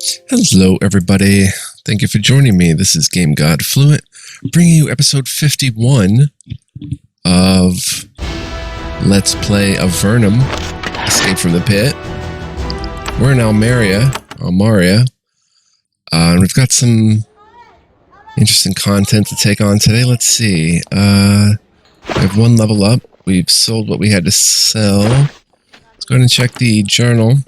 Hello, everybody. Thank you for joining me. This is Game God Fluent, bringing you episode 51 of Let's Play Avernum, Escape from the Pit. We're in Almaria, and we've got some interesting content to take on today. Let's see. We have one level up. We've sold what we had to sell. Let's go ahead and check the journal.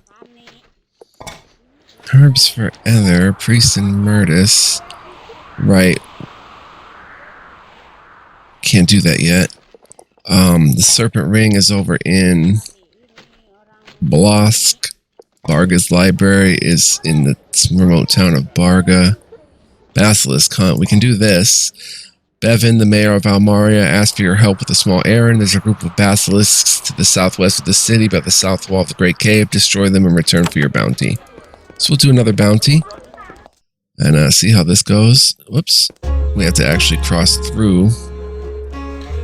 Herbs for Ether, Priest and Murtis. Right. Can't do that yet. The Serpent Ring is over in Blosk. Barga's library is in the remote town of Barga. Basilisk Hunt. We can do this. Bevan, the mayor of Almaria, asked for your help with a small errand. There's a group of basilisks to the southwest of the city, by the south wall of the Great Cave. Destroy them in return for your bounty. So we'll do another bounty and see how this goes. Whoops. We have to actually cross through.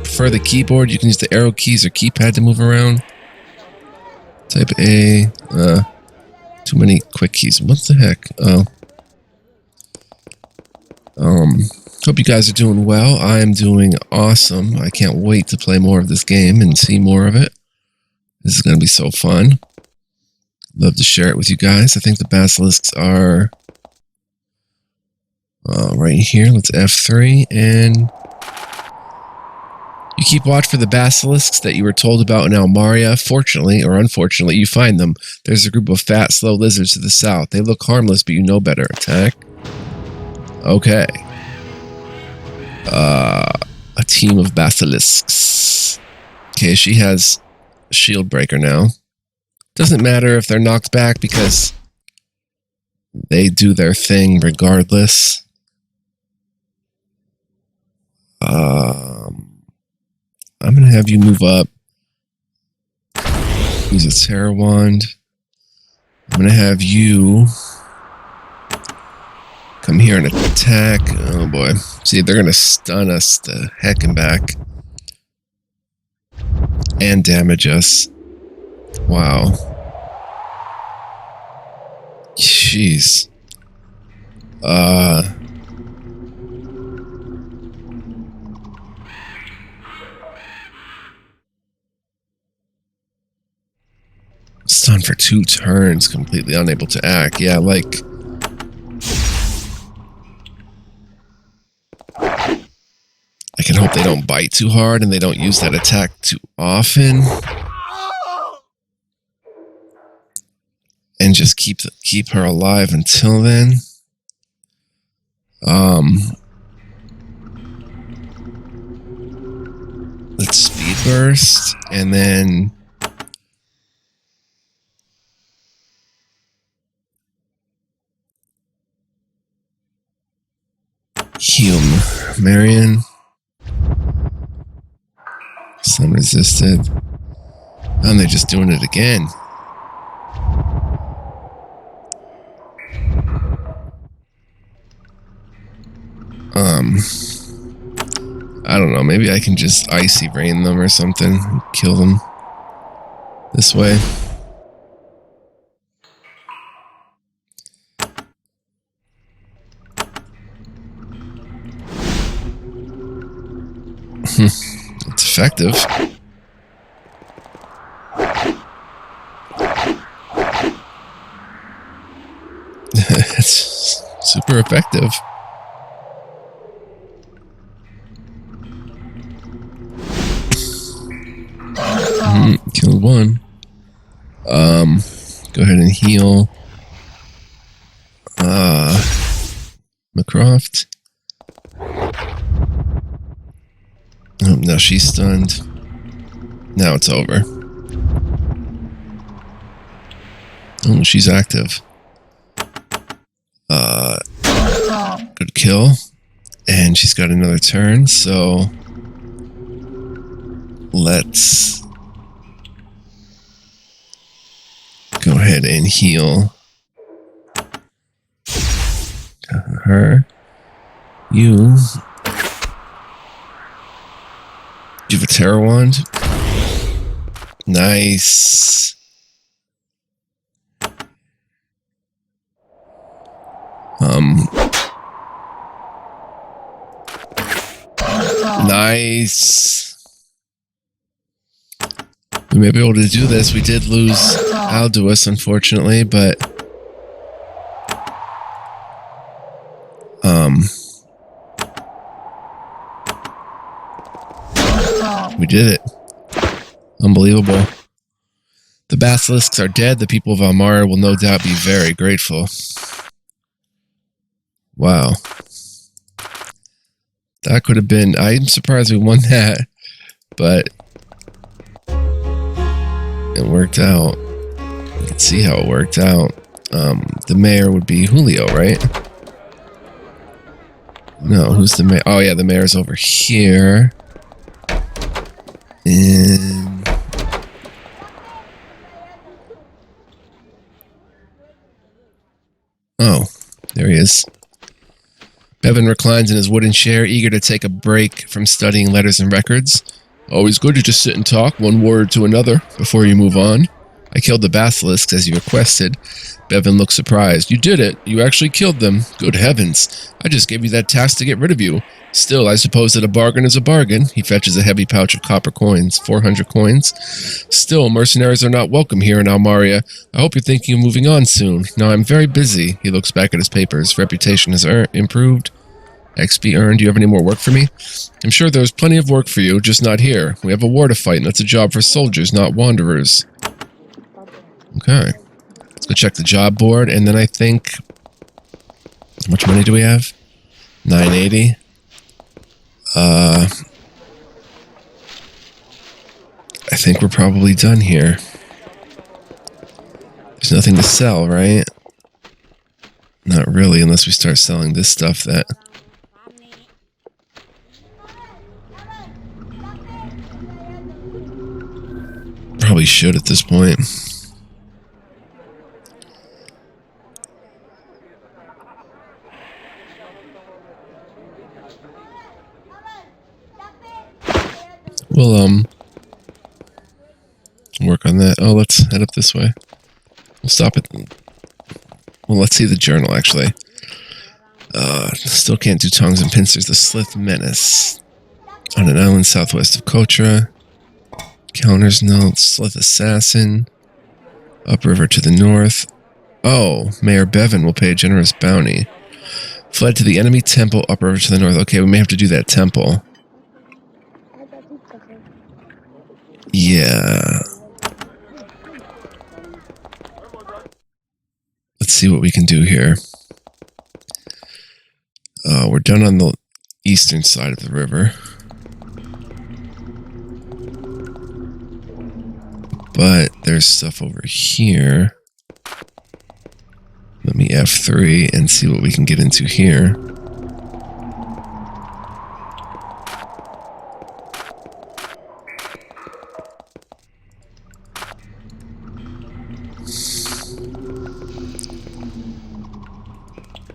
For the keyboard, you can use the arrow keys or keypad to move around. Type A. Too many quick keys. What the heck? Hope you guys are doing well. I am doing awesome. I can't wait to play more of this game and see more of it. This is going to be so fun. Love to share it with you guys. I think the basilisks are right here. Let's F3, and you keep watch for the basilisks that you were told about in Almaria. Fortunately, or unfortunately, you find them. There's a group of fat, slow lizards to the south. They look harmless, but you know better. Attack. Okay. A team of basilisks. Okay, she has a shield breaker now. Doesn't matter if they're knocked back because they do their thing regardless. I'm going to have you move up. Use a Terror Wand. I'm going to have you come here and attack. Oh boy. See, they're going to stun us the heck and back. And damage us. Wow. Jeez. Stun for 2 turns, completely unable to act. Yeah, like... I can hope they don't bite too hard and they don't use that attack too often. And just keep her alive until then. Let's speed burst and then heal Marion. Sun resisted. And they're just doing it again. I don't know, maybe I can just icy rain them or something, and kill them this way. It's effective. It's super effective. Killed one. Go ahead and heal McCroft. Oh, now she's stunned. Now it's over. Oh, she's active. Good kill. And she's got another turn, so let's go ahead and heal her. You have a Terror Wand. Nice. Nice. We may be able to do this. We did lose Alduus, unfortunately, but we did it. Unbelievable. The basilisks are dead. The people of Almaria will no doubt be very grateful. Wow. That could have been... I'm surprised we won that, but it worked out. You can see how it worked out. The mayor would be Julio, right? No, who's the mayor? Oh, yeah, the mayor's over here. And... oh, there he is. Bevan reclines in his wooden chair, eager to take a break from studying letters and records. Always good to just sit and talk, one word to another, before you move on. I killed the basilisks as you requested. Bevan looked surprised. You did it. You actually killed them. Good heavens. I just gave you that task to get rid of you. Still, I suppose that a bargain is a bargain. He fetches a heavy pouch of copper coins. 400 coins. Still, mercenaries are not welcome here in Almaria. I hope you're thinking of moving on soon. Now, I'm very busy. He looks back at his papers. Reputation has improved. XP earned. Do you have any more work for me? I'm sure there's plenty of work for you, just not here. We have a war to fight, and that's a job for soldiers, not wanderers. Okay. Let's go check the job board, and then I think... how much money do we have? 980. I think we're probably done here. There's nothing to sell, right? Not really, unless we start selling this stuff that... probably should at this point. We'll, work on that. Oh, let's head up this way. We'll stop it. Well, let's see the journal, actually. Still can't do tongs and pincers. The Slith Menace. On an island southwest of Kotra. Counter's notes. Slith Assassin. Upriver to the north. Oh, Mayor Bevan will pay a generous bounty. Fled to the enemy temple upriver to the north. Okay, we may have to do that temple. Yeah. Let's see what we can do here. We're done on the eastern side of the river. But there's stuff over here. Let me F3 and see what we can get into here.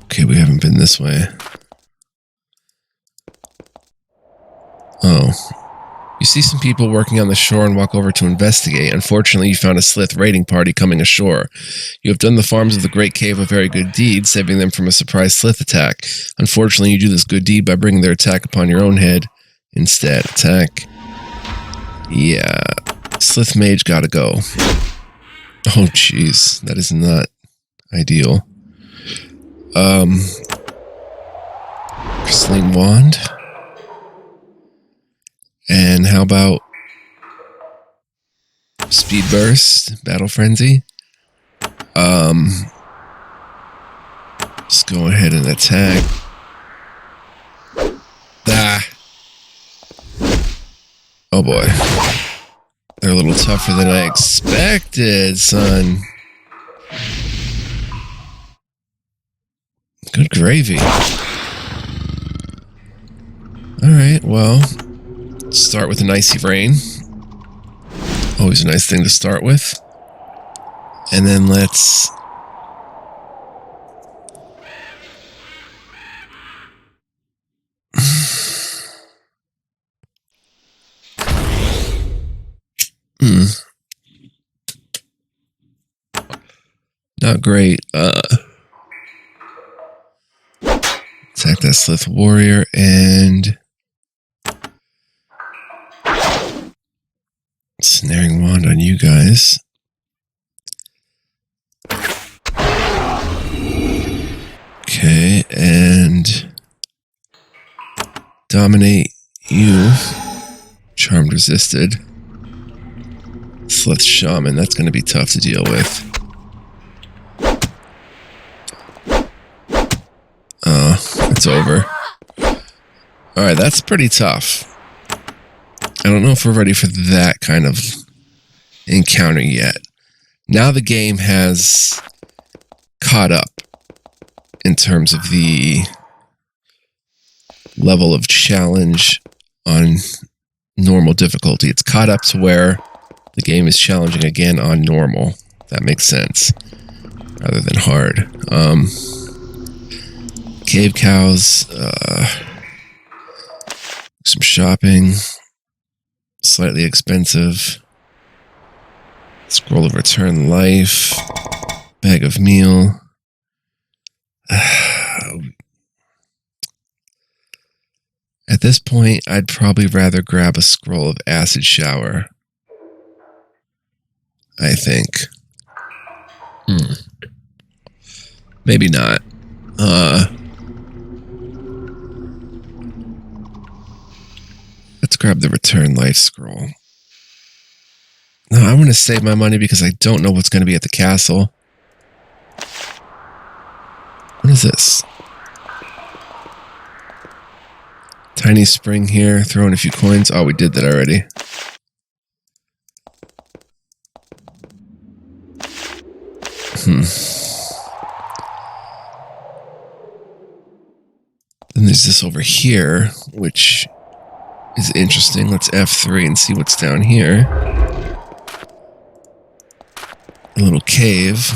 Okay, we haven't been this way. Oh. You see some people working on the shore and walk over to investigate. Unfortunately, you found a Slith raiding party coming ashore. You have done the farms of the Great Cave a very good deed, saving them from a surprise Slith attack. Unfortunately, you do this good deed by bringing their attack upon your own head. Instead, attack. Yeah. Slith Mage gotta go. Oh, jeez. That is not ideal. Sling Wand. And how about Speed Burst, Battle Frenzy? Let's go ahead and attack. Ah. Oh boy. They're a little tougher than I expected, son. Good gravy. Alright, well... start with an Icy Rain. Always a nice thing to start with. And then let's... Not great. Attack that Slith Warrior and Snaring Wand on you guys. Okay, and Dominate you. Charmed resisted. Slith Shaman, that's going to be tough to deal with. It's over. Alright, that's pretty tough. I don't know if we're ready for that kind of encounter yet. Now the game has caught up in terms of the level of challenge on normal difficulty. It's caught up to where the game is challenging again on normal. That makes sense. Rather than hard. Cave cows. Some shopping. Slightly expensive. Scroll of Return Life. Bag of meal. At this point, I'd probably rather grab a Scroll of Acid Shower. I think. Maybe not. Let's grab the Return Life Scroll. No, I want to save my money because I don't know what's going to be at the castle. What is this? Tiny spring here. Throw in a few coins. Oh, we did that already. Then there's this over here, which is interesting. Let's F3 and see what's down here. A little cave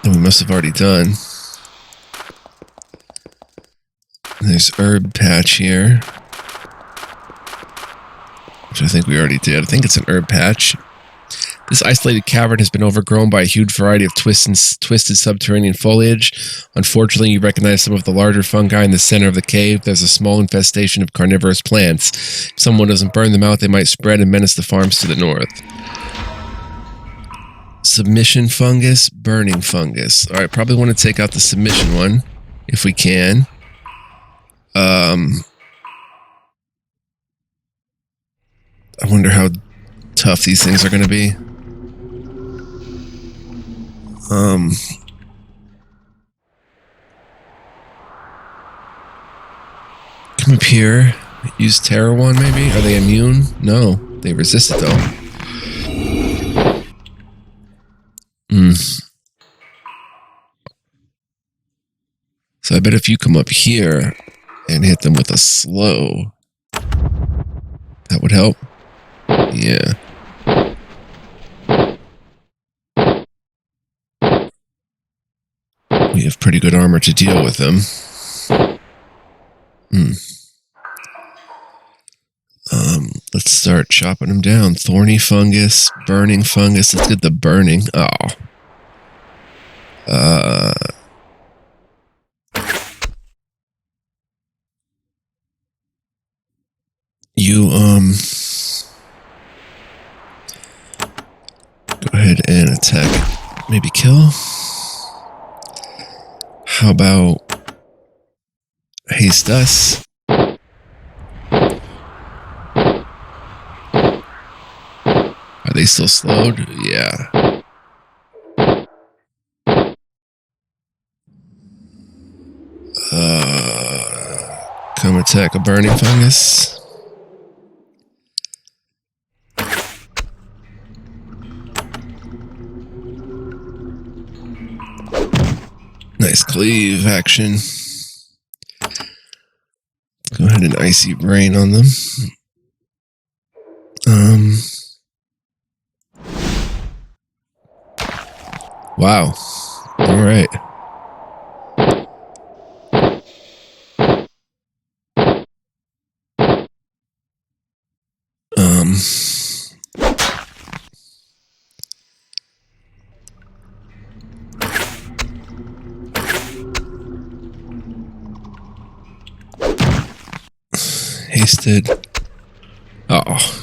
that we must have already done. And there's herb patch here, which I think we already did. I think it's an herb patch. This isolated cavern has been overgrown by a huge variety of twisted subterranean foliage. Unfortunately, you recognize some of the larger fungi in the center of the cave. There's a small infestation of carnivorous plants. If someone doesn't burn them out, they might spread and menace the farms to the north. Submission fungus, burning fungus. Alright, probably want to take out the submission one, if we can. I wonder how tough these things are going to be. Come up here. Use Terror One, maybe? Are they immune? No. They resist it, though. So I bet if you come up here and hit them with a slow, that would help. Yeah. We have pretty good armor to deal with them. Let's start chopping them down. Thorny fungus, burning fungus. Let's get the burning. Oh. You, go ahead and attack. Maybe kill. How about haste us? Are they still slowed? Yeah. Come attack a burning fungus. Nice cleave action. Go ahead and icy rain on them. Wow. All right. Hasted. Oh.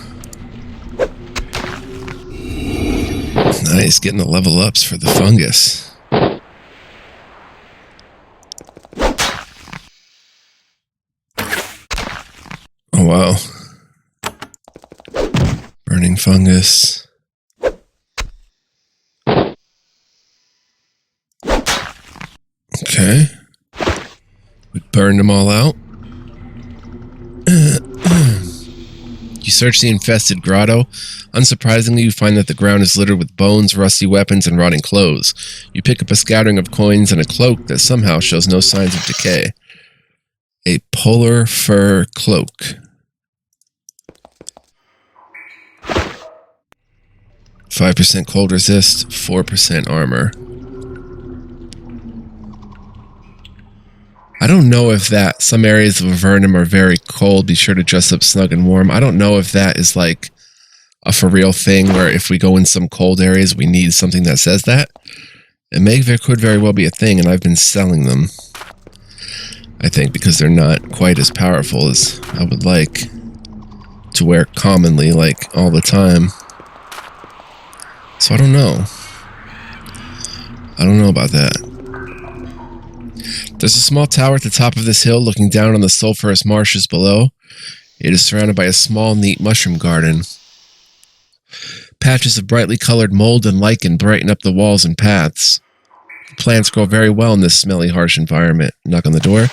Nice, getting the level ups for the fungus. Oh, wow. Burning fungus. Okay. We burned them all out. You search the infested grotto. Unsurprisingly, you find that the ground is littered with bones, rusty weapons, and rotting clothes. You pick up a scattering of coins and a cloak that somehow shows no signs of decay. A polar fur cloak. 5% cold resist, 4% armor. I don't know if that, some areas of Avernum are very cold, be sure to dress up snug and warm. I don't know if that is like a for real thing where if we go in some cold areas, we need something that says that. It could very well be a thing, and I've been selling them. I think because they're not quite as powerful as I would like to wear commonly, like all the time. So I don't know. I don't know about that. There's a small tower at the top of this hill looking down on the sulphurous marshes below. It is surrounded by a small, neat mushroom garden. Patches of brightly colored mold and lichen brighten up the walls and paths. Plants grow very well in this smelly, harsh environment. Knock on the door.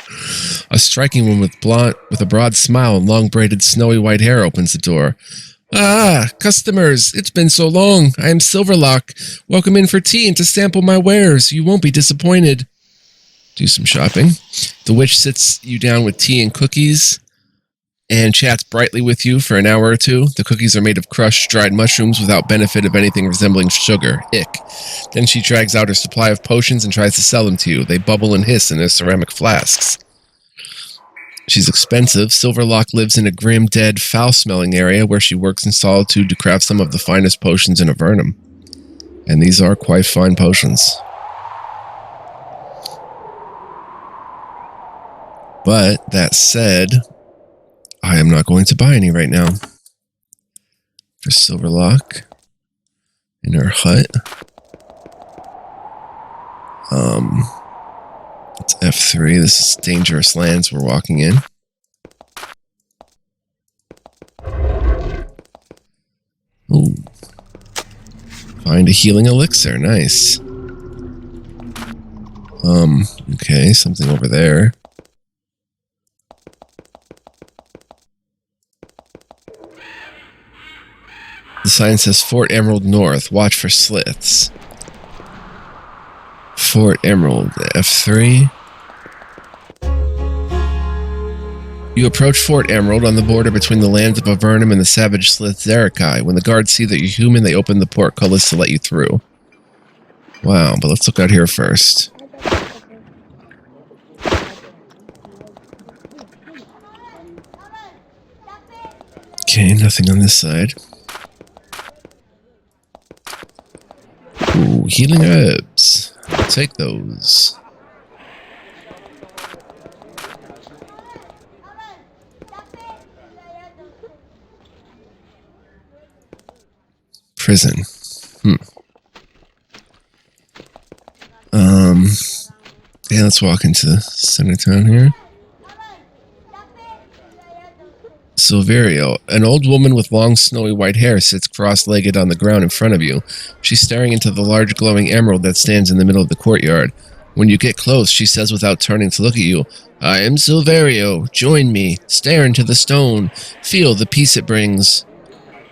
A striking woman with a broad smile and long braided snowy white hair opens the door. Ah, customers, it's been so long. I am Silverlock. Welcome in for tea and to sample my wares. You won't be disappointed. Do some shopping. The witch sits you down with tea and cookies and chats brightly with you for an hour or two. The cookies are made of crushed, dried mushrooms without benefit of anything resembling sugar. Ick. Then she drags out her supply of potions and tries to sell them to you. They bubble and hiss in their ceramic flasks. She's expensive. Silverlock lives in a grim, dead, foul-smelling area where she works in solitude to craft some of the finest potions in Avernum. And these are quite fine potions. But, that said, I am not going to buy any right now. For Silverlock. In her hut. It's F3. This is dangerous lands we're walking in. Ooh. Find a healing elixir. Nice. Okay, something over there. The sign says Fort Emerald North. Watch for sliths. Fort Emerald, F3. You approach Fort Emerald on the border between the lands of Avernum and the savage slith Zerakai. When the guards see that you're human, they open the portcullis to let you through. Wow, but let's look out here first. Okay, nothing on this side. Ooh, healing herbs. I'll take those. Prison. Yeah, let's walk into the center town here. Silverio, an old woman with long snowy white hair, sits cross-legged on the ground in front of you. She's staring into the large glowing emerald that stands in the middle of the courtyard. When you get close, she says without turning to look at you, I am Silverio. Join me. Stare into the stone. Feel the peace it brings.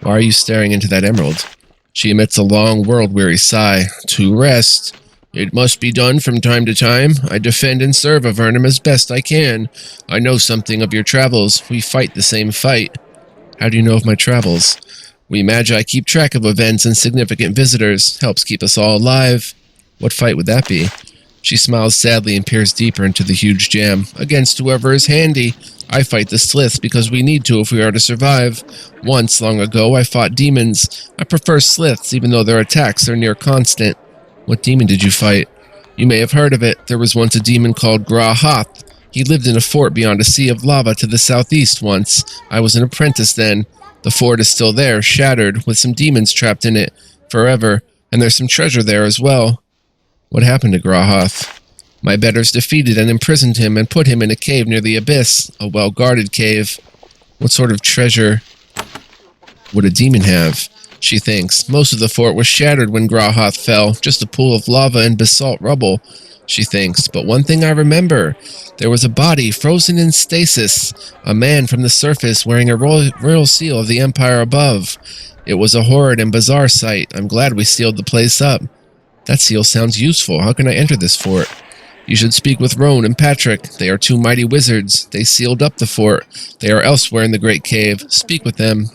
Why are you staring into that emerald? She emits a long, world-weary sigh. To rest. It must be done from time to time. I defend and serve Avernum as best I can. I know something of your travels. We fight the same fight. How do you know of my travels? We Magi keep track of events and significant visitors. Helps keep us all alive. What fight would that be? She smiles sadly and peers deeper into the huge jam. Against whoever is handy. I fight the sliths because we need to if we are to survive. Once, long ago, I fought demons. I prefer sliths, even though their attacks are near constant. What demon did you fight? You may have heard of it. There was once a demon called Gra Hoth. He lived in a fort beyond a sea of lava to the southeast once. I was an apprentice then. The fort is still there, shattered, with some demons trapped in it, forever, and there's some treasure there as well. What happened to Grahoth? My betters defeated and imprisoned him and put him in a cave near the abyss, a well-guarded cave. What sort of treasure would a demon have? She thinks. Most of the fort was shattered when Grahoth fell, just a pool of lava and basalt rubble. She thinks, but one thing I remember. There was a body frozen in stasis, a man from the surface wearing a royal seal of the empire above. It was a horrid and bizarre sight. I'm glad we sealed the place up. That seal sounds useful. How can I enter this fort? You should speak with Roan and Patrick. They are two mighty wizards. They sealed up the fort. They are elsewhere in the great cave. Speak with them.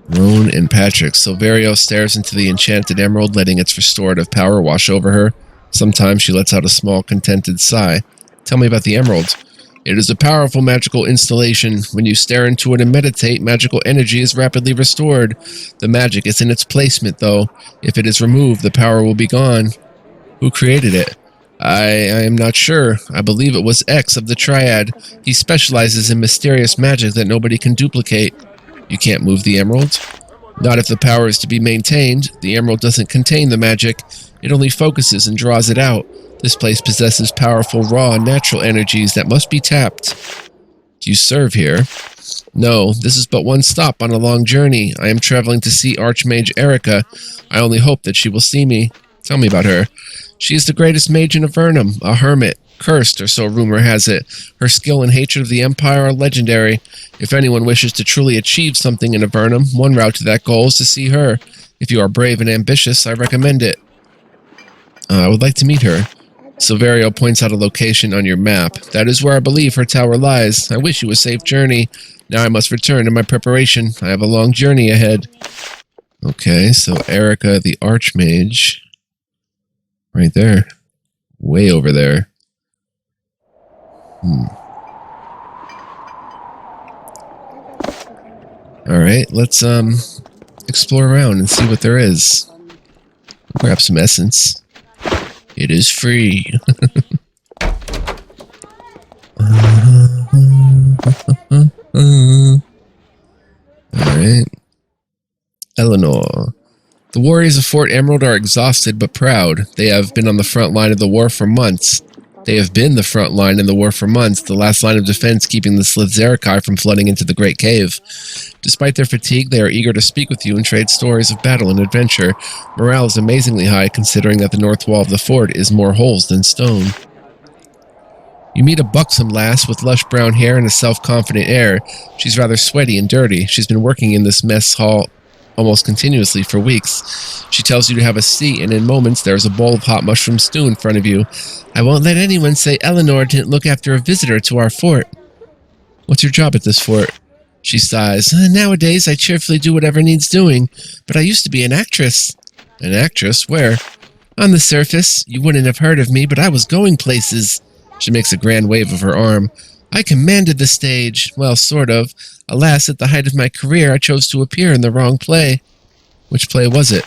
Roan and Patrick. Silverio stares into the enchanted emerald, letting its restorative power wash over her. Sometimes she lets out a small, contented sigh. Tell me about the emerald. It is a powerful magical installation. When you stare into it and meditate, magical energy is rapidly restored. The magic is in its placement, though. If it is removed, the power will be gone. Who created it? I am not sure. I believe it was X of the Triad. He specializes in mysterious magic that nobody can duplicate. You can't move the emerald? Not if the power is to be maintained. The emerald doesn't contain the magic. It only focuses and draws it out. This place possesses powerful, raw, natural energies that must be tapped. Do you serve here? No, this is but one stop on a long journey. I am traveling to see Archmage Erica. I only hope that she will see me. Tell me about her. She is the greatest mage in Avernum, a hermit. Cursed, or so rumor has it. Her skill and hatred of the Empire are legendary. If anyone wishes to truly achieve something in Avernum, one route to that goal is to see her. If you are brave and ambitious, I recommend it. I would like to meet her. Silverio points out a location on your map. That is where I believe her tower lies. I wish you a safe journey. Now I must return to my preparation. I have a long journey ahead. Okay, so Erica the Archmage. Right there. Way over there. Alright, let's explore around and see what there is. Grab some essence. It is free. Alright. Eleanor. The warriors of Fort Emerald are exhausted but proud. They have been on the front line of the war for months. They have been the front line in the war for months, the last line of defense keeping the Slithzerakai from flooding into the Great Cave. Despite their fatigue, they are eager to speak with you and trade stories of battle and adventure. Morale is amazingly high considering that the north wall of the fort is more holes than stone. You meet a buxom lass with lush brown hair and a self-confident air. She's rather sweaty and dirty. She's been working in this mess hall almost continuously for weeks. She tells you to have a seat, and in moments there is a bowl of hot mushroom stew in front of you. I won't let anyone say Eleanor didn't look after a visitor to our fort. What's your job at this fort? She sighs. Nowadays I cheerfully do whatever needs doing, but I used to be an actress. An actress? Where? On the surface. You wouldn't have heard of me, but I was going places. She makes a grand wave of her arm. I commanded the stage. Well, sort of. Alas, at the height of my career, I chose to appear in the wrong play. Which play was it?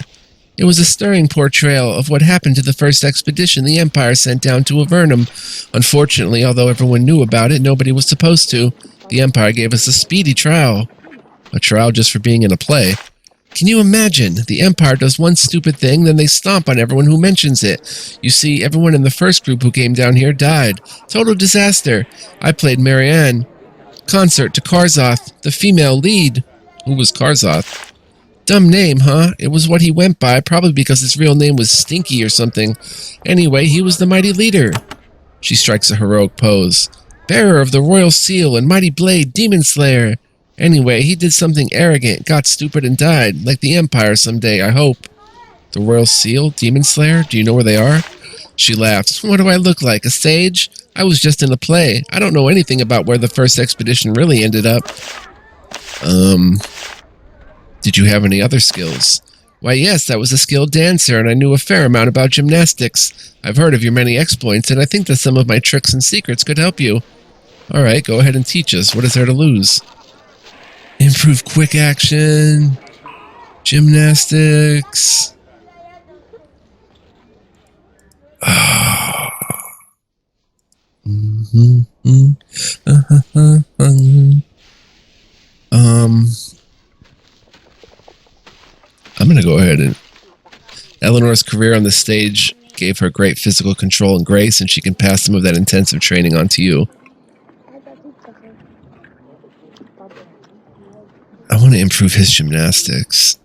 It was a stirring portrayal of what happened to the first expedition the Empire sent down to Avernum. Unfortunately, although everyone knew about it, nobody was supposed to. The Empire gave us a speedy trial. A trial just for being in a play. Can you imagine? The Empire does one stupid thing, then they stomp on everyone who mentions it. You see, everyone in the first group who came down here died. Total disaster. I played Marianne. Concert to Karzoth, the female lead. Who was Karzoth? Dumb name, huh? It was what he went by, probably because his real name was Stinky or something. Anyway, he was the mighty leader. She strikes a heroic pose. Bearer of the royal seal and mighty blade, demon slayer. Anyway, he did something arrogant, got stupid and died, like the Empire someday, I hope. The royal seal, demon slayer, do you know where they are? She laughs. What do I look like, a sage? I was just in a play. I don't know anything about where the first expedition really ended up. Did you have any other skills? Why, yes, I was a skilled dancer, and I knew a fair amount about gymnastics. I've heard of your many exploits, and I think that some of my tricks and secrets could help you. All right, go ahead and teach us. What is there to lose? Improve quick action. Gymnastics. I'm gonna go ahead and... Eleanor's career on the stage gave her great physical control and grace, and she can pass some of that intensive training on to you. I want to improve his gymnastics.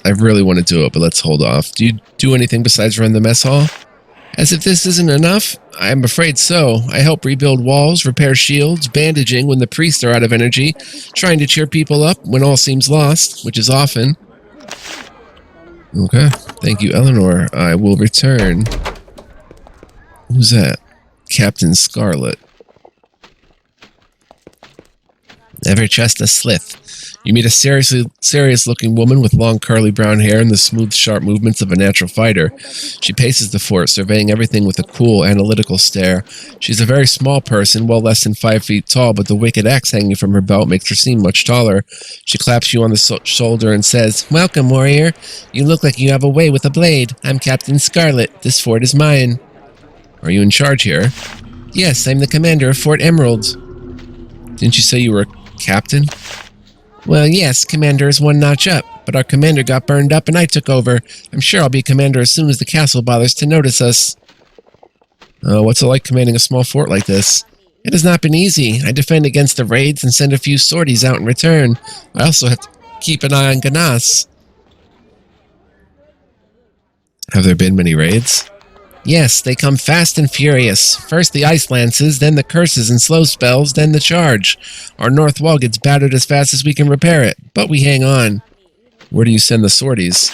I really want to do it, but let's hold off. Do you do anything besides run the mess hall? As if this isn't enough? I am afraid so. I help rebuild walls, repair shields, bandaging when the priests are out of energy, trying to cheer people up when all seems lost, which is often. Okay. Thank you, Eleanor. I will return. Who's that? Captain Scarlet. Ever trust a slith? You meet a serious-looking woman with long curly brown hair and the smooth, sharp movements of a natural fighter. She paces the fort, surveying everything with a cool, analytical stare. She's a very small person, well less than 5 feet tall, but the wicked axe hanging from her belt makes her seem much taller. She claps you on the shoulder and says, "Welcome, warrior. You look like you have a way with a blade. I'm Captain Scarlet. This fort is mine." Are you in charge here? Yes, I'm the commander of Fort Emerald. Didn't you say you were a captain? Well, yes, commander is one notch up, but our commander got burned up and I took over. I'm sure I'll be commander as soon as the castle bothers to notice us. What's it like commanding a small fort like this? It has not been easy. I defend against the raids and send a few sorties out in return. I also have to keep an eye on Ganas. Have there been many raids? Yes, they come fast and furious. First the ice lances, then the curses and slow spells, then the charge. Our north wall gets battered as fast as we can repair it, but we hang on. Where do you send the sorties?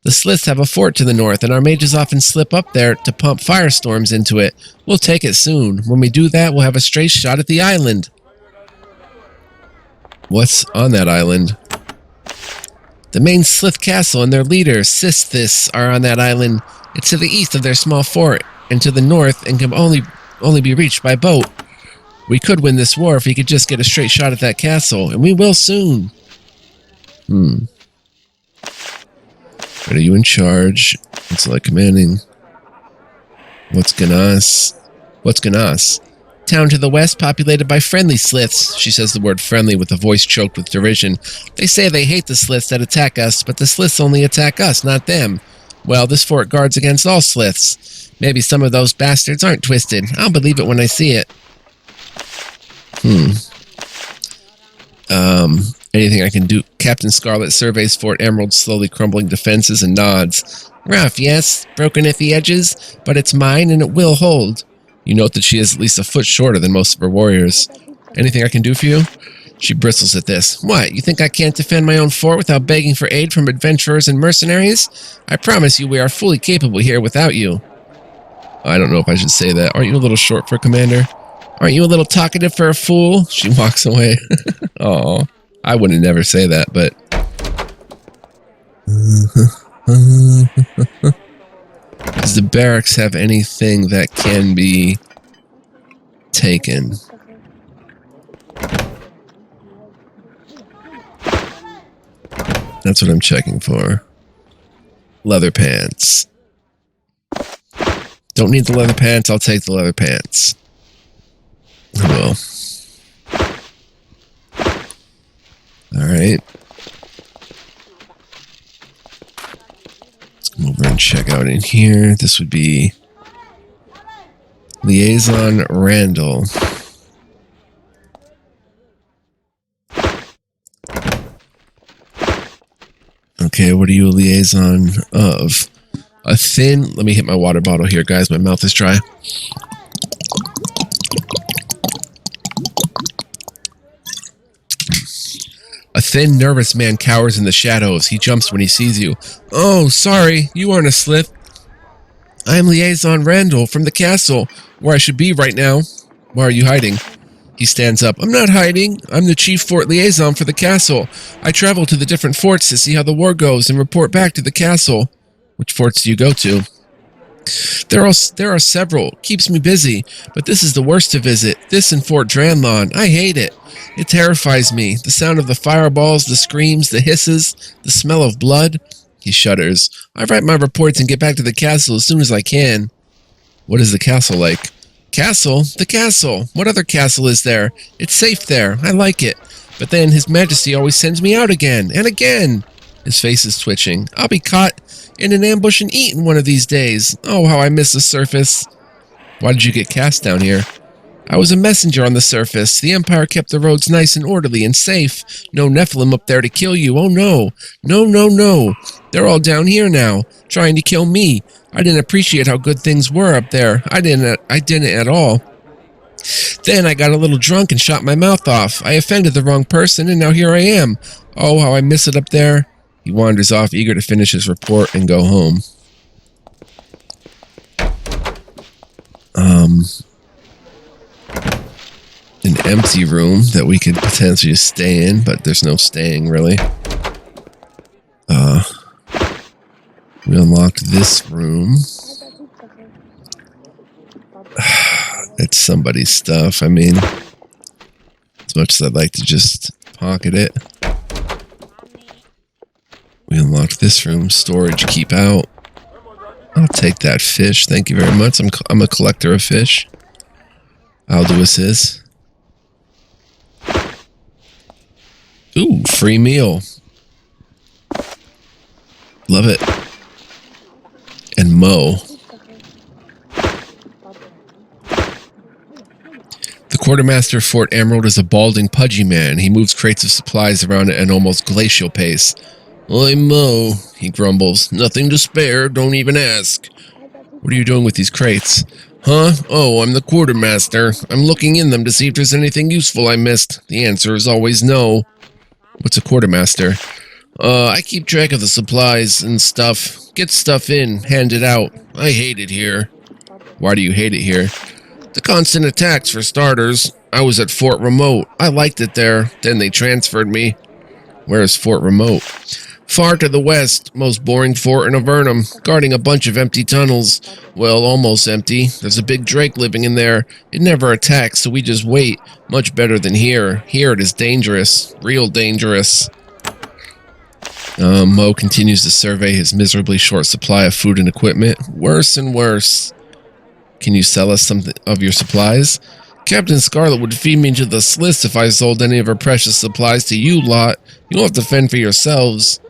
The sliths have a fort to the north, and our mages often slip up there to pump firestorms into it. We'll take it soon. When we do that, we'll have a straight shot at the island. What's on that island? The main slith castle and their leader, Sistis, are on that island. It's to the east of their small fort, and to the north, and can only be reached by boat. We could win this war if we could just get a straight shot at that castle, and we will soon. Are you in charge? What's it like commanding? What's Ganas? What's Ganas? Town to the west, populated by friendly sliths. She says the word friendly with a voice choked with derision. They say they hate the sliths that attack us, but the sliths only attack us, not them. Well, this fort guards against all sliths. Maybe some of those bastards aren't twisted. I'll believe it when I see it. Anything I can do? Captain Scarlet surveys Fort Emerald's slowly crumbling defenses and nods. Rough, yes. Broken at the edges, but it's mine and it will hold. You note that she is at least a foot shorter than most of her warriors. Anything I can do for you? She bristles at this. What, you think I can't defend my own fort without begging for aid from adventurers and mercenaries? I promise you we are fully capable here without you. I don't know if I should say that. Aren't you a little short for a commander? Aren't you a little talkative for a fool? She walks away. Oh, I wouldn't never say that, but... Does the barracks have anything that can be taken? That's what I'm checking for. Leather pants. Don't need the leather pants, I'll take the leather pants. I will. Alright. Let's come over and check out in here. This would be Liaison Randall. Okay, what are you a liaison of? A thin... Let me hit my water bottle here, guys. My mouth is dry. A thin, nervous man cowers in the shadows. He jumps when he sees you. Oh, sorry. You aren't a slith. I am Liaison Randall from the castle, where I should be right now. Why are you hiding? He stands up. I'm not hiding. I'm the chief fort liaison for the castle. I travel to the different forts to see how the war goes and report back to the castle. Which forts do you go to? There are several. Keeps me busy, but this is the worst to visit. This and Fort Dranlawn. I hate it. It terrifies me. The sound of the fireballs, the screams, the hisses, the smell of blood. He shudders. I write my reports and get back to the castle as soon as I can. What is the castle like? Castle? The castle. What other castle is there? It's safe there. I like it. But then His Majesty always sends me out again and again. His face is twitching. I'll be caught in an ambush and eaten one of these days. Oh, how I miss the surface. Why did you get cast down here? I was a messenger on the surface. The Empire kept the roads nice and orderly and safe. No Nephilim up there to kill you. Oh no. No, no, no. They're all down here now, trying to kill me. I didn't appreciate how good things were up there. I didn't at all. Then I got a little drunk and shot my mouth off. I offended the wrong person, and now here I am. Oh, how I miss it up there. He wanders off, eager to finish his report and go home. An empty room that we could potentially stay in, but there's no staying, really. We unlocked this room. It's somebody's stuff. I mean, as much as I'd like to just pocket it. We unlocked this room. Storage, keep out. I'll take that fish. Thank you very much. I'm a collector of fish. I'll do assist. Ooh, free meal. Love it. And Mo. The quartermaster of Fort Emerald is a balding, pudgy man. He moves crates of supplies around at an almost glacial pace. I'm Mo, he grumbles. Nothing to spare, don't even ask. What are you doing with these crates? Huh? Oh, I'm the quartermaster. I'm looking in them to see if there's anything useful I missed. The answer is always no. What's a quartermaster? I keep track of the supplies and stuff. Get stuff in, hand it out. I hate it here. Why do you hate it here? The constant attacks, for starters. I was at Fort Remote. I liked it there. Then they transferred me. Where is Fort Remote? Far to the west. Most boring fort in Avernum. Guarding a bunch of empty tunnels. Well, almost empty. There's a big drake living in there. It never attacks, so we just wait. Much better than here. Here it is dangerous. Real dangerous. Mo continues to survey his miserably short supply of food and equipment. Worse and worse. Can you sell us some of your supplies? Captain Scarlet would feed me to the slits if I sold any of her precious supplies to you lot. You'll have to fend for yourselves.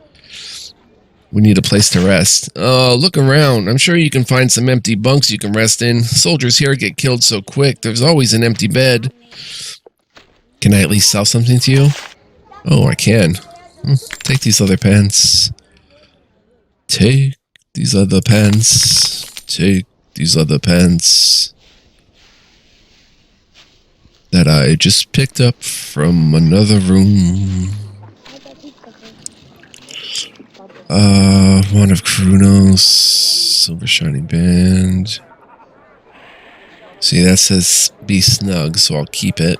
We need a place to rest. Look around. I'm sure you can find some empty bunks you can rest in. Soldiers here get killed so quick. There's always an empty bed. Can I at least sell something to you? Oh, I can. Take these leather pants. Take these leather pants. Take these leather pants. That I just picked up from another room. One of Kronos. Silver shiny band. See, that says be snug, so I'll keep it.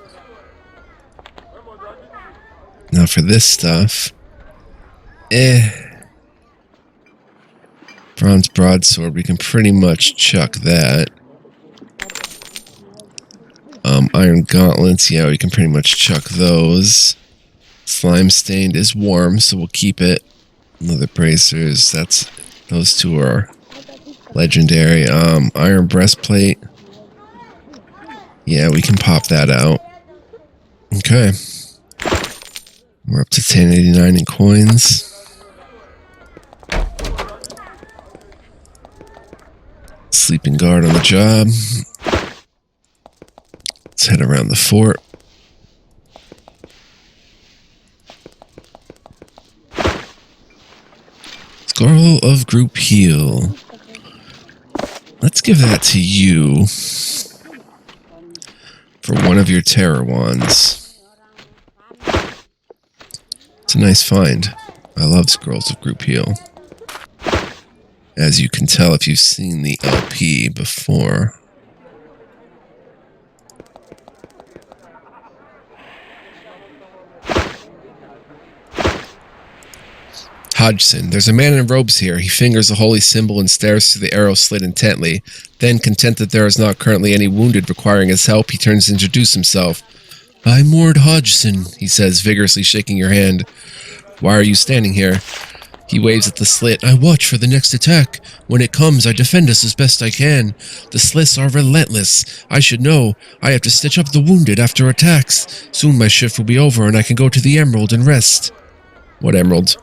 Now for this stuff. Bronze broadsword, we can pretty much chuck that. Iron gauntlets, yeah, we can pretty much chuck those. Slime stained is warm, so we'll keep it. Leather bracers, those two are legendary. Iron breastplate. Yeah, we can pop that out. Okay. We're up to 1089 in coins. Sleeping guard on the job. Let's head around the fort. Scroll of Group Heal. Let's give that to you for one of your terror wands. It's a nice find. I love Scrolls of Group Heal. As you can tell if you've seen the LP before. Hodgson, there's a man in robes here. He fingers the holy symbol and stares through the arrow slit intently. Then, content that there is not currently any wounded requiring his help, he turns to introduce himself. I'm Ward Hodgson, he says, vigorously shaking your hand. Why are you standing here? He waves at the slit. I watch for the next attack. When it comes, I defend us as best I can. The slits are relentless. I should know. I have to stitch up the wounded after attacks. Soon my shift will be over and I can go to the Emerald and rest. What Emerald?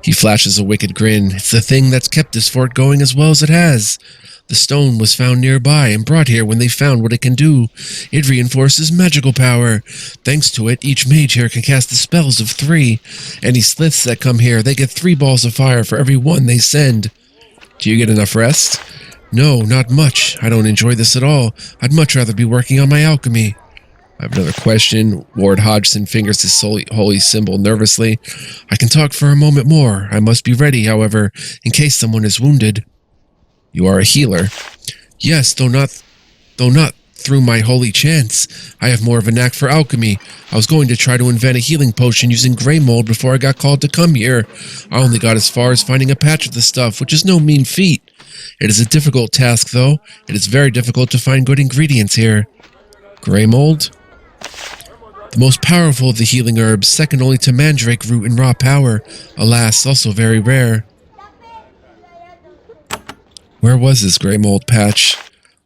He flashes a wicked grin. It's the thing that's kept this fort going as well as it has. The stone was found nearby and brought here when they found what it can do. It reinforces magical power. Thanks to it, each mage here can cast the spells of 3. Any sliths that come here, they get 3 balls of fire for every one they send. Do you get enough rest? No, not much. I don't enjoy this at all. I'd much rather be working on my alchemy. I have another question. Ward Hodgson fingers his holy symbol nervously. I can talk for a moment more. I must be ready, however, in case someone is wounded. You are a healer. Yes, though not through my holy chants. I have more of a knack for alchemy. I was going to try to invent a healing potion using gray mold before I got called to come here. I only got as far as finding a patch of the stuff, which is no mean feat. It is a difficult task, though. It is very difficult to find good ingredients here. Gray mold? The most powerful of the healing herbs, second only to mandrake root in raw power. Alas, also very rare. Where was this gray mold patch?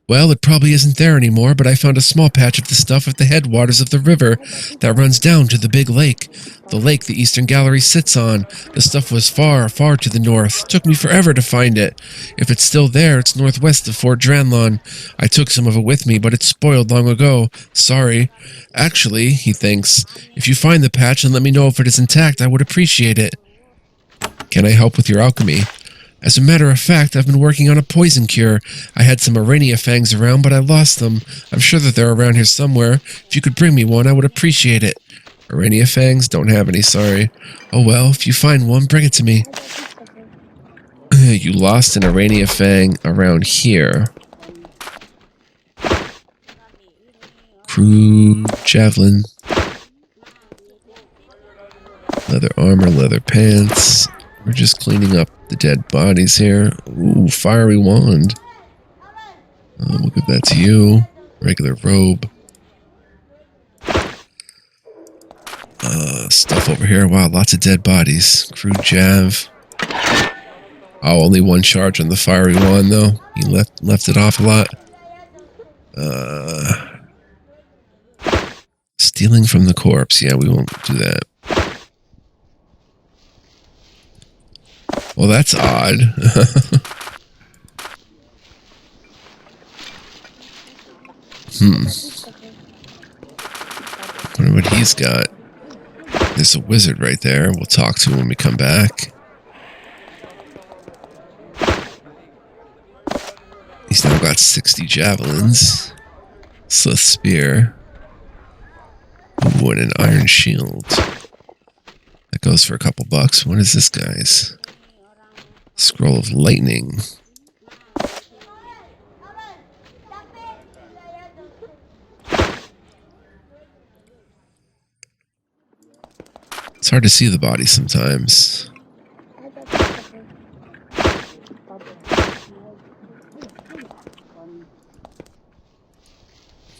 Well, it probably isn't there anymore, but I found a small patch of the stuff at the headwaters of the river that runs down to the big lake. The lake the Eastern Gallery sits on. The stuff was far, far to the north. Took me forever to find it. If it's still there, it's northwest of Fort Dranlon. I took some of it with me, but it's spoiled long ago. Sorry. Actually, he thinks, if you find the patch and let me know if it is intact, I would appreciate it. Can I help with your alchemy? As a matter of fact, I've been working on a poison cure. I had some Arania fangs around, but I lost them. I'm sure that they're around here somewhere. If you could bring me one, I would appreciate it. Arania fangs? Don't have any, sorry. Oh well, if you find one, bring it to me. You lost an Arania fang around here. Crew javelin. Leather armor, leather pants. We're just cleaning up the dead bodies here. Ooh, fiery wand. We'll give that to you. Regular robe. Stuff over here. Wow, lots of dead bodies. Crude jav. Oh, only one charge on the fiery wand, though. He left it off a lot. Stealing from the corpse. Yeah, we won't do that. Well, that's odd. Wonder what he's got. There's a wizard right there. We'll talk to him when we come back. He's now got 60 javelins. Slith spear. Ooh, and an iron shield. That goes for a couple bucks. What is this guy's? Scroll of lightning. It's hard to see the body sometimes.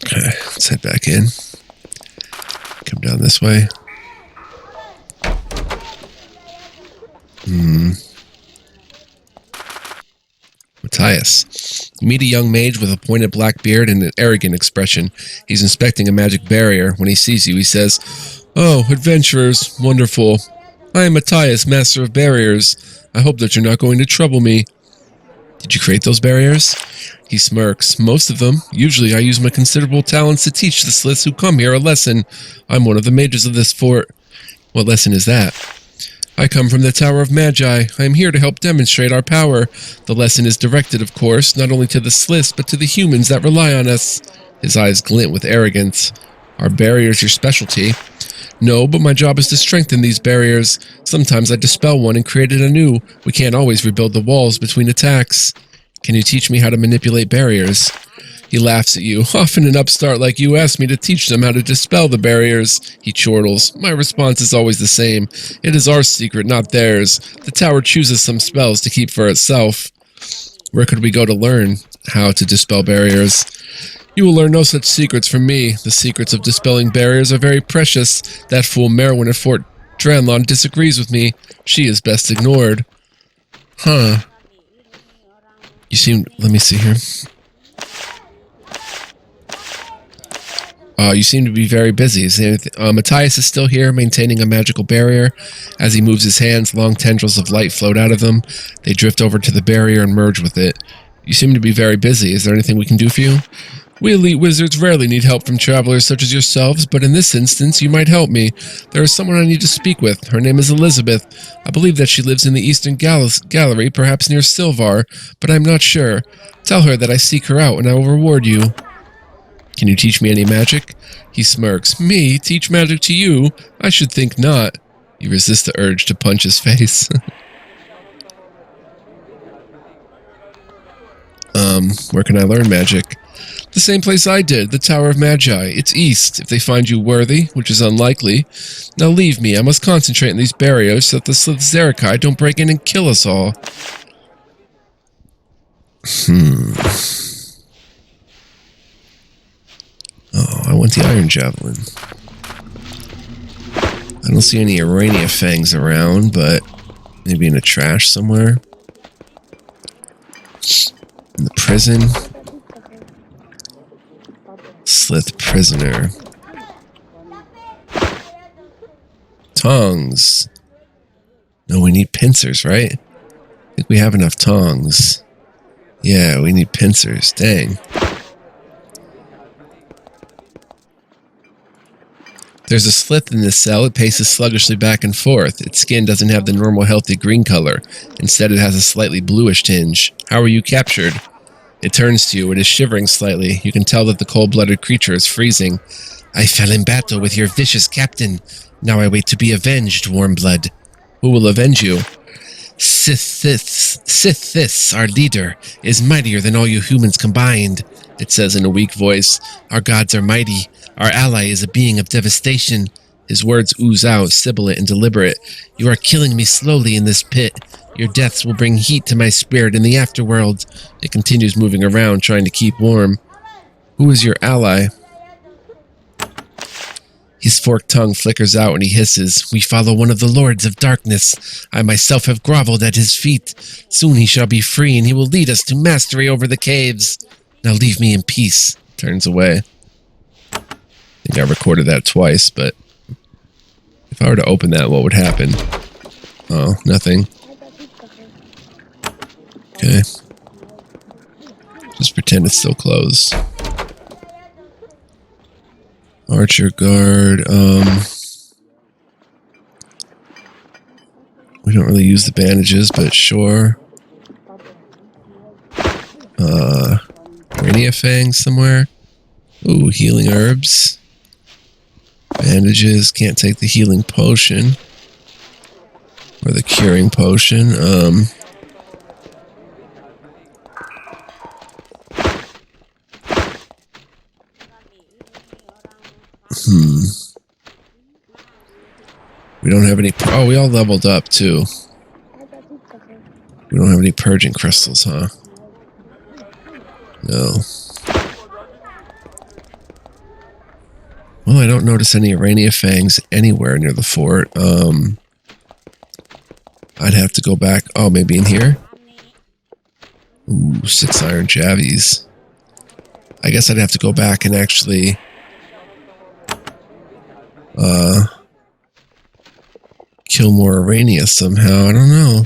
Okay, let's head back in. Come down this way. Matthias. You meet a young mage with a pointed black beard and an arrogant expression. He's inspecting a magic barrier. When he sees you, he says, "Oh, adventurers, wonderful. I am Matthias, master of barriers. I hope that you're not going to trouble me." Did you create those barriers? He smirks. Most of them. Usually I use my considerable talents to teach the sliths who come here a lesson. I'm one of the mages of this fort. What lesson is that? I come from the Tower of Magi. I am here to help demonstrate our power. The lesson is directed, of course, not only to the sliths, but to the humans that rely on us. His eyes glint with arrogance. Are barriers your specialty? No, but my job is to strengthen these barriers. Sometimes I dispel one and create it anew. We can't always rebuild the walls between attacks. Can you teach me how to manipulate barriers? He laughs at you. Often an upstart like you asks me to teach them how to dispel the barriers. He chortles. My response is always the same. It is our secret, not theirs. The tower chooses some spells to keep for itself. Where could we go to learn how to dispel barriers? You will learn no such secrets from me. The secrets of dispelling barriers are very precious. That fool Merwin at Fort Dranlon disagrees with me. She is best ignored. Huh. You seem... Let me see here. You seem to be very busy. Matthias is still here, maintaining a magical barrier. As he moves his hands, long tendrils of light float out of them. They drift over to the barrier and merge with it. You seem to be very busy. Is there anything we can do for you? We elite wizards rarely need help from travelers such as yourselves, but in this instance, you might help me. There is someone I need to speak with. Her name is Elizabeth. I believe that she lives in the Eastern Gallery, perhaps near Silvar, but I'm not sure. Tell her that I seek her out, and I will reward you. Can you teach me any magic? He smirks. Me? Teach magic to you? I should think not. You resist the urge to punch his face. Where can I learn magic? The same place I did, the Tower of Magi. It's east, if they find you worthy, which is unlikely. Now leave me, I must concentrate on these barriers so that the Zerakai don't break in and kill us all. Oh, I want the Iron Javelin. I don't see any Arania Fangs around, but maybe in a trash somewhere. In the prison. Slith prisoner. Tongs. No, we need pincers, right? I think we have enough tongs. Yeah, we need pincers. Dang. There's a slith in this cell. It paces sluggishly back and forth. Its skin doesn't have the normal healthy green color. Instead, it has a slightly bluish tinge. How were you captured? It turns to you. It is shivering slightly. You can tell that the cold-blooded creature is freezing. I fell in battle with your vicious captain. Now I wait to be avenged, Warmblood. Who will avenge you? Sithis, our leader, is mightier than all you humans combined. It says in a weak voice. Our gods are mighty. Our ally is a being of devastation. His words ooze out, sibilant and deliberate. You are killing me slowly in this pit. Your deaths will bring heat to my spirit in the afterworld. It continues moving around, trying to keep warm. Who is your ally? His forked tongue flickers out and he hisses. We follow one of the lords of darkness. I myself have groveled at his feet. Soon he shall be free and he will lead us to mastery over the caves. Now leave me in peace. Turns away. I think I recorded that twice, but if I were to open that, what would happen? Oh, nothing. Okay. Just pretend it's still closed. Archer guard, we don't really use the bandages, but sure. Rania Fangs somewhere. Ooh, healing herbs. Bandages, can't take the healing potion. Or the curing potion, We don't have any... Oh, we all leveled up, too. We don't have any purging crystals, huh? No. Well, I don't notice any Arania Fangs anywhere near the fort. I'd have to go back... Oh, maybe in here? Ooh, 6 iron javies. I guess I'd have to go back and actually... kill more Arania somehow. I don't know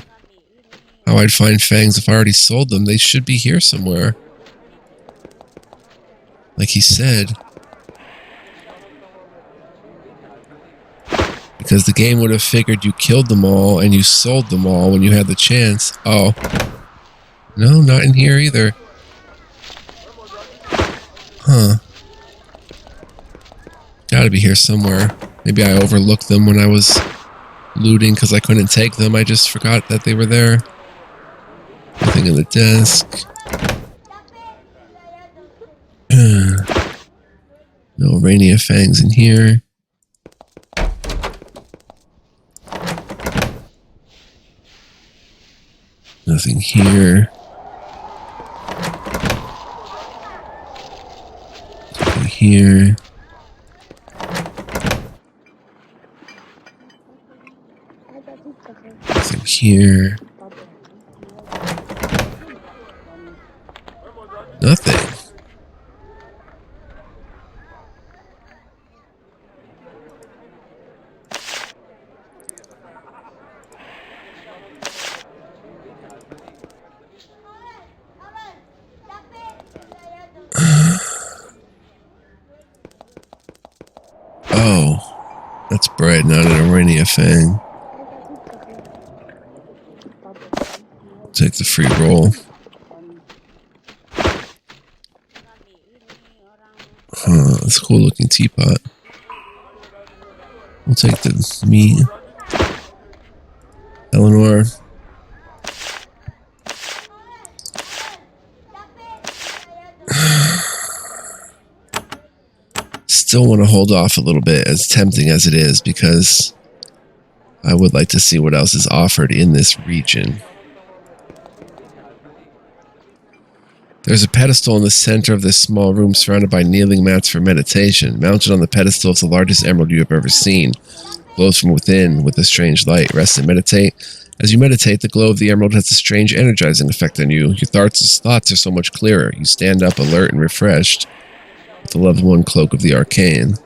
how I'd find Fangs if I already sold them. They should be here somewhere. Like he said. Because the game would have figured you killed them all and you sold them all when you had the chance. Oh. No, not in here either. Huh. Gotta be here somewhere. Maybe I overlooked them when I was looting because I couldn't take them. I just forgot that they were there. Nothing in the desk. No Rania Fangs in here. Nothing here. Nothing here. Nothing here. Nothing. Oh, that's bread, not an Arania Fang. Take the free roll. That's a cool looking teapot. We'll take the meat. Eleanor. Still want to hold off a little bit, as tempting as it is, because I would like to see what else is offered in this region. There's a pedestal in the center of this small room surrounded by kneeling mats for meditation. Mounted on the pedestal is the largest emerald you have ever seen. Glows from within with a strange light. Rest and meditate. As you meditate, the glow of the emerald has a strange energizing effect on you. Your thoughts are so much clearer. You stand up alert and refreshed with the level 1 cloak of the arcane.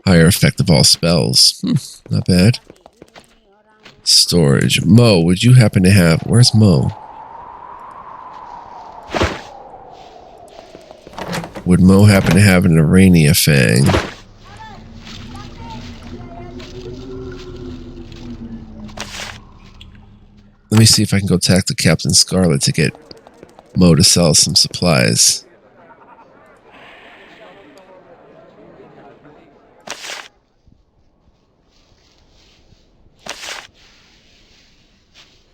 Higher effect of all spells. Not bad. Storage. Mo, would you happen to have... Where's Mo? Would Mo happen to have an Arania Fang? Let me see if I can go talk to Captain Scarlet to get Mo to sell some supplies.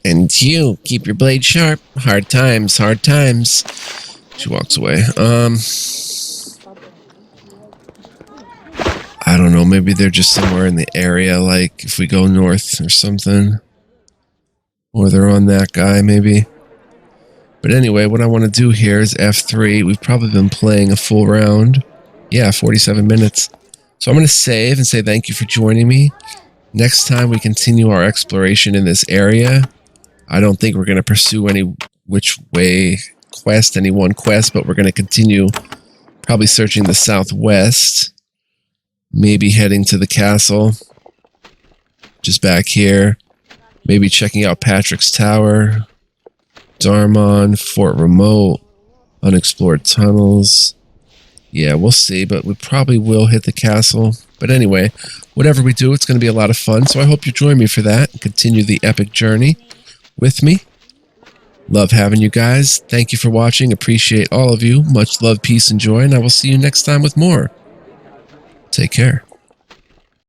And you, keep your blade sharp. Hard times, hard times. She walks away. I don't know, maybe they're just somewhere in the area, like if we go north or something. Or they're on that guy, maybe. But anyway, what I want to do here is F3. We've probably been playing a full round. Yeah, 47 minutes. So I'm going to save and say thank you for joining me. Next time we continue our exploration in this area. I don't think we're going to pursue any which way quest, any one quest, but we're going to continue probably searching the southwest. Maybe heading to the castle. Just back here. Maybe checking out Patrick's Tower. Darmon, Fort Remote, unexplored tunnels. Yeah, we'll see, but we probably will hit the castle. But anyway, whatever we do, it's going to be a lot of fun. So I hope you join me for that and continue the epic journey with me. Love having you guys. Thank you for watching. Appreciate all of you. Much love, peace, and joy, and I will see you next time with more. Take care.